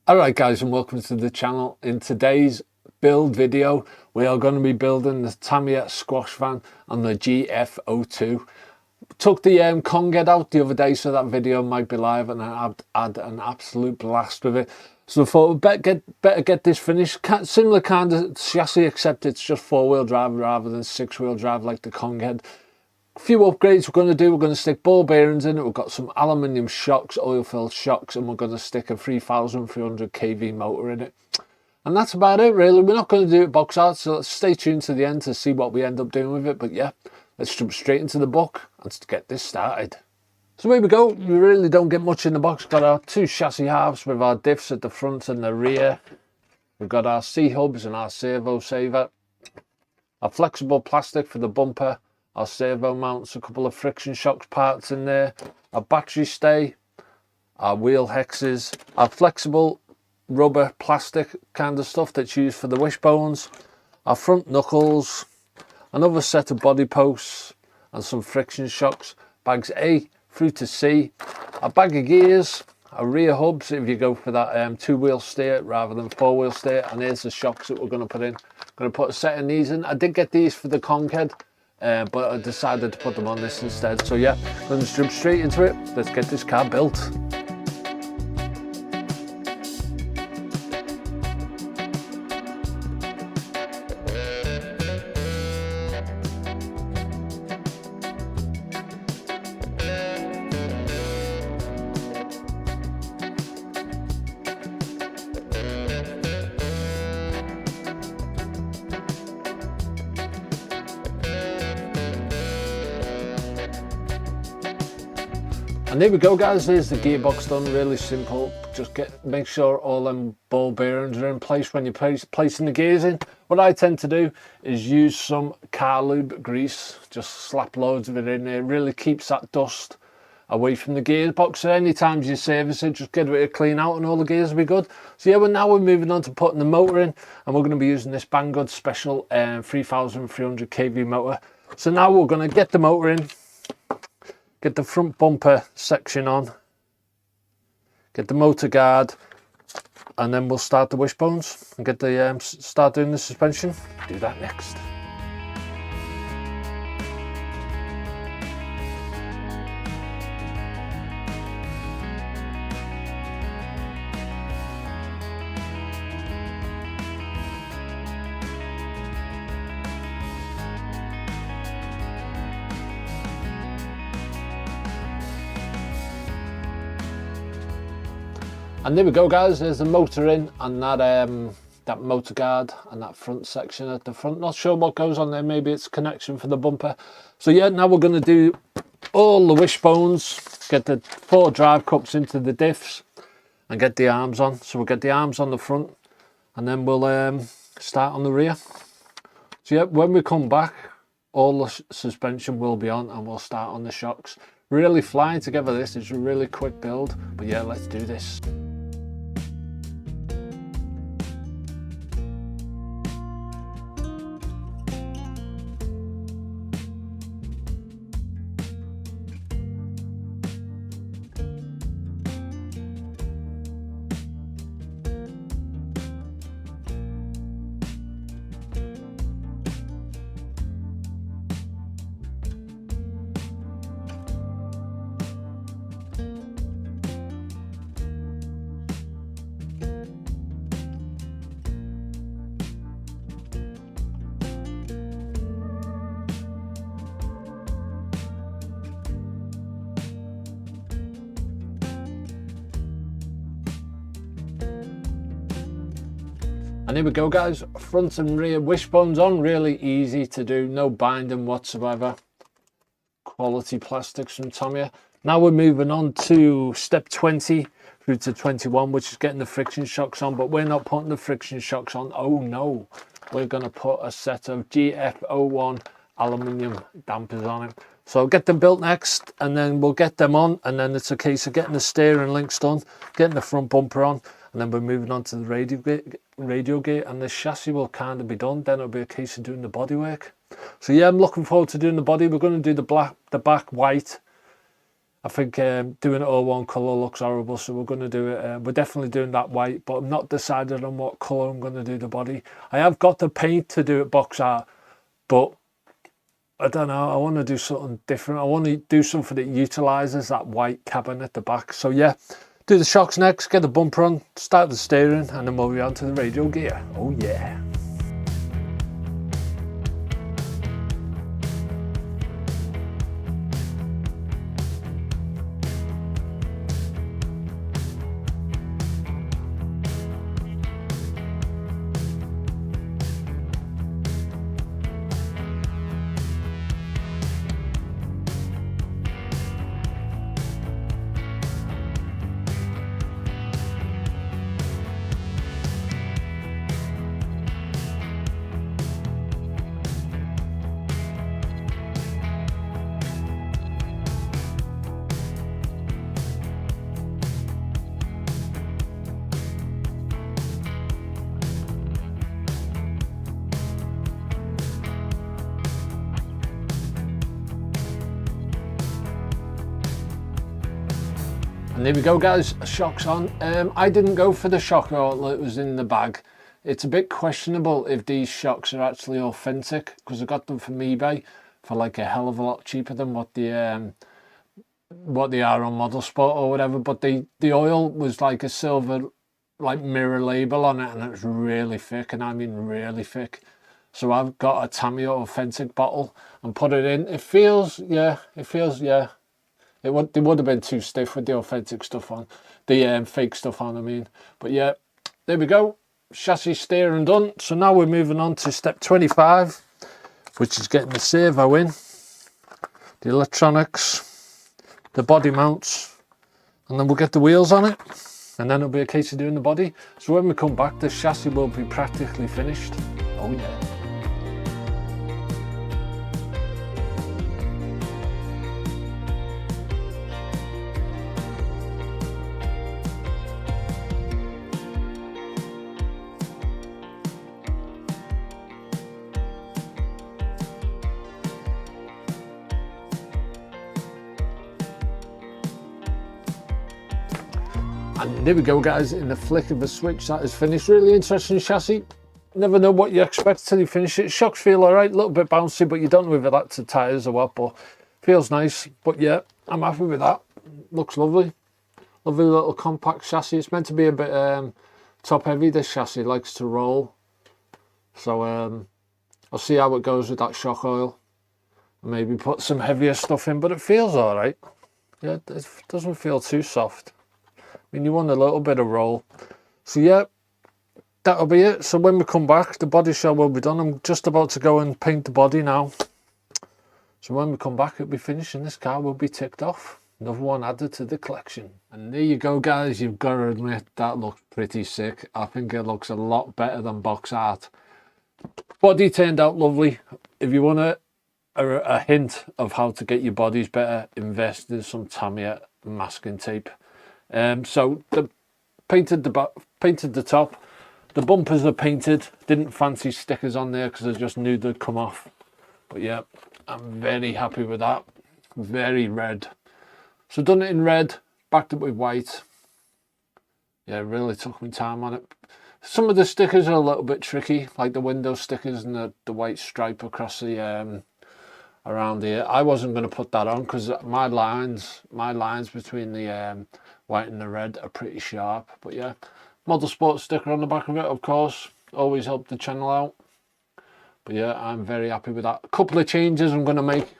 Alright guys, and welcome to the channel. In today's build video we are going to be building the Tamiya Squash Van on the GF-02. Took the Conget out the other day, so that video might be live, and I had an absolute blast with it. So I thought we'd better get this finished. Similar kind of chassis, except it's just 4-wheel drive rather than 6-wheel drive like the Conget. Few upgrades we're going to stick ball bearings in it. We've got some aluminium shocks, oil filled shocks, and we're going to stick a 3300 kV motor in it. And that's about it really. We're not going to do it box art, so let's stay tuned to the end to see what we end up doing with it. But yeah, let's jump straight into the book and get this started. So here we go. We really don't get much in the box. Got our two chassis halves with our diffs at the front and the rear. We've got our C-hubs and our servo saver, our flexible plastic for the bumper, our servo mounts, a couple of friction shocks parts in there, our battery stay, our wheel hexes, our flexible rubber plastic kind of stuff that's used for the wishbones, our front knuckles, another set of body posts and some friction shocks, bags A through to C, a bag of gears, our rear hubs if you go for that 2-wheel steer rather than 4-wheel steer, and here's the shocks that we're going to put in. Going to put a set of these in. I did get these for the Conget, but I decided to put them on this instead. So yeah, let's jump straight into it. Let's get this car built. And there we go guys, there's the gearbox done, really simple. Just make sure all them ball bearings are in place when you're placing the gears in. What I tend to do is use some car lube grease, just slap loads of it in there. It really keeps that dust away from the gearbox. So anytime you service it, just get it clean out and all the gears will be good. So yeah, now we're moving on to putting the motor in, and we're going to be using this Banggood special 3300 kV motor. So now we're going to get the motor in, get the front bumper section on, get the motor guard, and then we'll start the wishbones and get the start doing the suspension. Do that next. And there we go guys, there's the motor in, and that motor guard and that front section at the front. Not sure what goes on there, maybe it's connection for the bumper. So yeah, now we're going to do all the wishbones, get the 4 drive cups into the diffs and get the arms on. So we'll get the arms on the front and then we'll start on the rear. So yeah, when we come back, all the suspension will be on and we'll start on the shocks. Really flying together, this is a really quick build, but yeah, let's do this. And here we go guys, front and rear wishbones on, really easy to do, no binding whatsoever. Quality plastics from Tamiya. Now we're moving on to step 20 through to 21, which is getting the friction shocks on, but we're not putting the friction shocks on. Oh no, we're going to put a set of GF-01 aluminium dampers on it. So I'll get them built next and then we'll get them on, and then it's a case of getting the steering links done, getting the front bumper on, and then we're moving on to the radio gate, and the chassis will kind of be done. Then it'll be a case of doing the bodywork. So yeah, I'm looking forward to doing the body. We're going to do the back white I think doing it all one colour looks horrible, so we're going to do it. We're definitely doing that white, but I'm not decided on what colour I'm going to do the body. I have got the paint to do it box art, but I don't know, I want to do something different. I want to do something that utilises that white cabin at the back. So yeah, do the shocks next, get the bumper on, start the steering, and then we'll be on to the radial gear. Oh yeah. And there we go guys, shocks on. I didn't go for the shock oil that was in the bag. It's a bit questionable if these shocks are actually authentic, because I got them from eBay for like a hell of a lot cheaper than what they are on Modelsport or whatever. But the oil was like a silver like mirror label on it, and it was really thick, and I mean really thick. So I've got a Tamiya authentic bottle and put it in. It feels, yeah. They would have been too stiff with the authentic stuff on, the fake stuff on, I mean. But yeah, there we go. Chassis steering done. So now we're moving on to step 25, which is getting the servo in, the electronics, the body mounts, and then we'll get the wheels on it. And then it'll be a case of doing the body. So when we come back, the chassis will be practically finished. Oh yeah. And there we go guys, in the flick of a switch that is finished. Really interesting chassis. Never know what you expect till you finish it. Shocks feel alright, a little bit bouncy, but you don't know if that's the tyres or what, but feels nice. But yeah, I'm happy with that. Looks lovely. Lovely little compact chassis. It's meant to be a bit top heavy, this chassis, likes to roll. So I'll see how it goes with that shock oil. Maybe put some heavier stuff in, but it feels alright. Yeah, it doesn't feel too soft. I mean, you want a little bit of roll. So yeah, that'll be it. So when we come back, the body shell will be done. I'm just about to go and paint the body now. So when we come back, it'll be finished and this car will be ticked off. Another one added to the collection. And there you go guys, you've got to admit that looks pretty sick. I think it looks a lot better than box art. Body turned out lovely. If you want a hint of how to get your bodies better, invest in some Tamiya masking tape. So painted the top. The bumpers are painted. Didn't fancy stickers on there because I just knew they'd come off. But yeah, I'm very happy with that. Very red. So done it in red, backed it with white. Yeah, really took my time on it. Some of the stickers are a little bit tricky, like the window stickers and the white stripe across the around here. I wasn't going to put that on because my lines between the white and the red are pretty sharp. But yeah, Modelsport sticker on the back of it, of course, always helped the channel out. But yeah, I'm very happy with that. A couple of changes I'm going to make.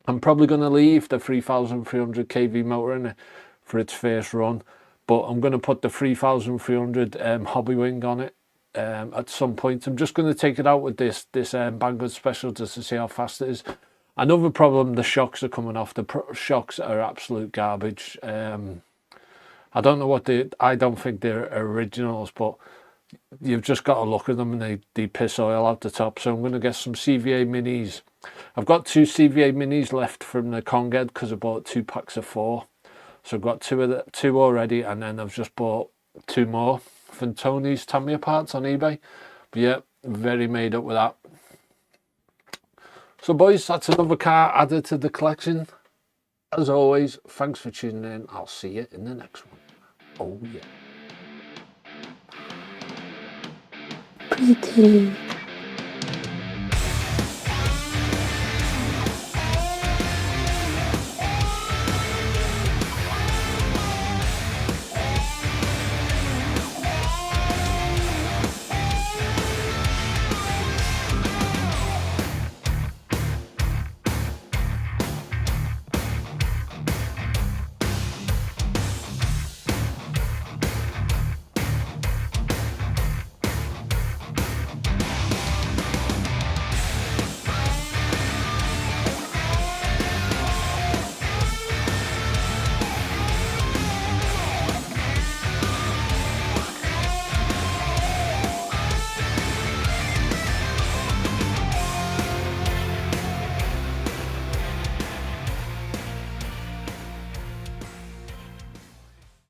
I'm probably going to leave the 3300 kV motor in it for its first run, but I'm going to put the 3300 hobby wing on it at some point. I'm just going to take it out with this Banggood special just to see how fast it is. Another problem, the shocks are coming off. The shocks are absolute garbage. I don't know what I don't think they're originals, but you've just got to look at them and they piss oil out the top. So I'm going to get some CVA minis. I've got 2 CVA minis left from the Congead because I bought 2 packs of 4. So I've got 2 already, and then I've just bought 2 more from Tony's Tamiya parts on eBay. But yeah, very made up with that. So boys, that's another car added to the collection. As always, thanks for tuning in. I'll see you in the next one. Oh yeah. Pretty.